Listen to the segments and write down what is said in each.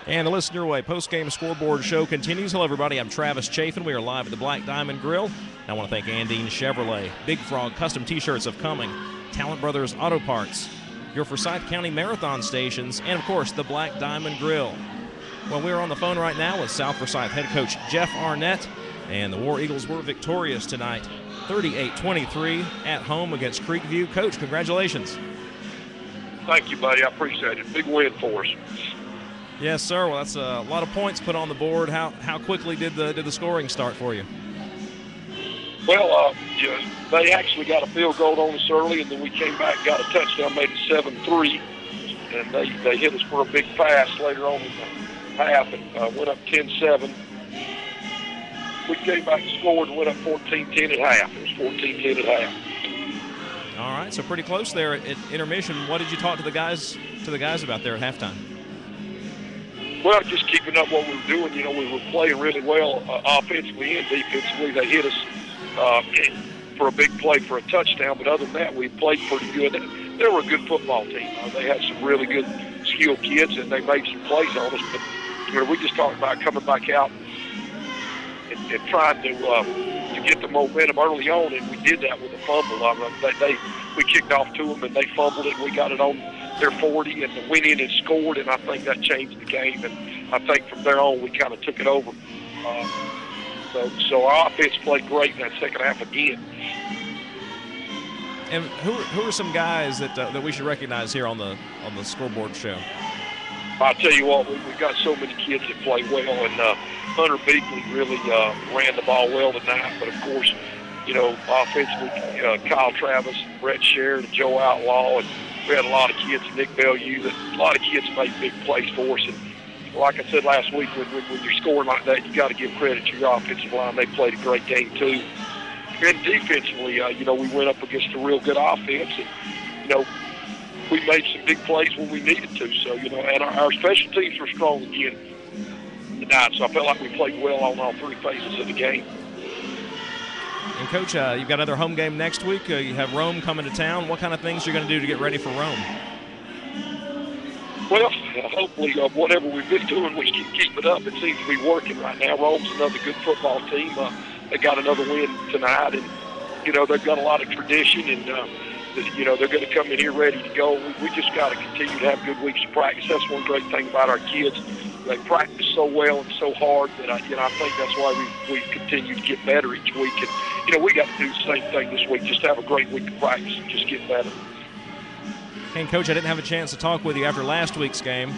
And the Listen Your Way post-game scoreboard show continues. Hello, everybody. I'm Travis Chafin. We are live at the Black Diamond Grill. And I want to thank Andine Chevrolet. Big Frog Custom T-shirts of coming. Talent Brothers Auto Parts. Your Forsyth County Marathon stations. And, of course, the Black Diamond Grill. Well, we are on the phone right now with South Forsyth head coach Jeff Arnett. And the War Eagles were victorious tonight, 38-23 at home against Creekview. Coach, congratulations. Thank you, buddy. I appreciate it. Big win for us. Yes, sir. Well, that's a lot of points put on the board. How quickly did the scoring start for you? Well, they actually got a field goal on us early, and then we came back, got a touchdown, made it 7-3, and they hit us for a big pass later on in the half and went up 10-7. We came back and scored and went up 14-10 at half. It was 14-10 at half. All right, so pretty close there at intermission. What did you talk to the guys about there at halftime? Well, just keeping up what we were doing. You know, we were playing really well offensively and defensively. They hit us for a big play for a touchdown, but other than that, we played pretty good. They were a good football team. They had some really good skilled kids, and they made some plays on us. But we just talked about coming back out and trying to get the momentum early on, and we did that with a fumble. We kicked off to them, and they fumbled it, and we got it on their 40, and went in and scored, and I think that changed the game. And I think from there on, we kind of took it over. So our offense played great in that second half again. And who are some guys that we should recognize here on the scoreboard show? I'll tell you what, we've got so many kids that play well, and Hunter Beakley really ran the ball well tonight. But, of course, you know, offensively, Kyle Travis, Brett Sherrod, Joe Outlaw, and we had a lot of kids, Nick Bellew, a lot of kids made big plays for us. And like I said last week, when you're scoring like that, you got to give credit to your offensive line. They played a great game, too. And defensively, you know, we went up against a real good offense, and, you know, we made some big plays when we needed to. So, you know, and our special teams were strong again tonight. So I felt like we played well on all three phases of the game. And, Coach, you've got another home game next week. You have Rome coming to town. What kind of things are you going to do to get ready for Rome? Well, hopefully whatever we've been doing, we can keep it up. It seems to be working right now. Rome's another good football team. They got another win tonight, and, you know, they've got a lot of tradition, and, you know, they're going to come in here ready to go. We just got to continue to have good weeks of practice. That's one great thing about our kids. They practice so well and so hard that I think that's why we continue to get better each week. And, you know, we got to do the same thing this week, just have a great week of practice and just get better. And, Coach, I didn't have a chance to talk with you after last week's game,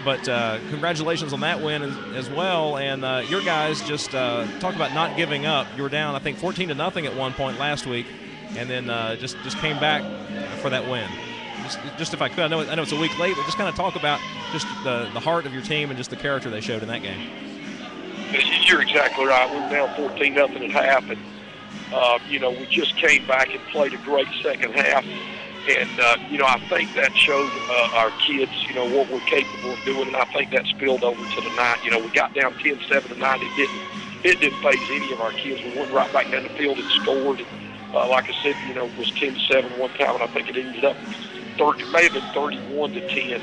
but congratulations on that win as well. And your guys just talk about not giving up. You were down, I think, 14-0 at one point last week, and then just came back for that win. Just if I could, I know it's a week late, but just kind of talk about just the heart of your team and just the character they showed in that game. You're exactly right. We were down 14-0 at half, and you know, we just came back and played a great second half. And you know, I think that showed our kids, you know, what we're capable of doing, and I think that spilled over to tonight. You know, we got down 10-7 tonight. It didn't phase any of our kids. We went right back down the field and scored. And, like I said, you know, it was 10-7 one time, and I think it ended up may have been 31-10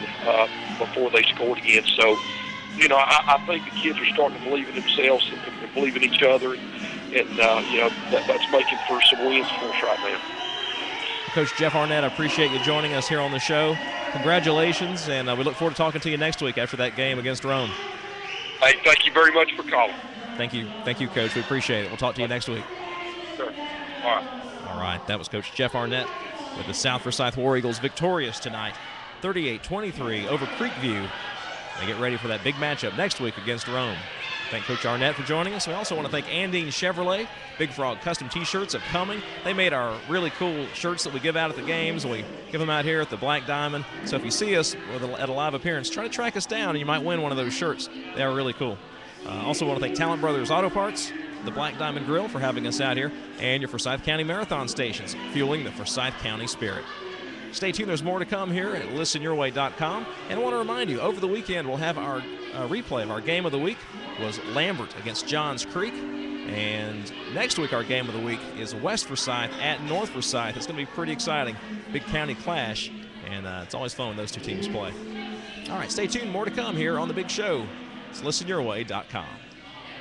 before they scored again. So, you know, I think the kids are starting to believe in themselves and believe in each other, and you know, that's making for some wins for us right now. Coach Jeff Arnett, I appreciate you joining us here on the show. Congratulations, and we look forward to talking to you next week after that game against Rome. Hey, thank you very much for calling. Thank you, Coach. We appreciate it. We'll talk to you next week. Sure. All right, that was Coach Jeff Arnett with the South Forsyth War Eagles victorious tonight, 38-23 over Creekview. They get ready for that big matchup next week against Rome. Thank Coach Arnett for joining us. We also want to thank Andine Chevrolet. Big Frog Custom T-shirts are coming. They made our really cool shirts that we give out at the games. We give them out here at the Black Diamond. So if you see us at a live appearance, try to track us down, and you might win one of those shirts. They are really cool. Also want to thank Talent Brothers Auto Parts, the Black Diamond Grill for having us out here, and your Forsyth County Marathon stations, fueling the Forsyth County spirit. Stay tuned. There's more to come here at listenyourway.com. And I want to remind you, over the weekend, we'll have our replay of our game of the week was Lambert against Johns Creek. And next week, our game of the week is West Forsyth at North Forsyth. It's going to be pretty exciting. Big county clash. And it's always fun when those two teams play. All right, stay tuned. More to come here on The Big Show. It's listenyourway.com.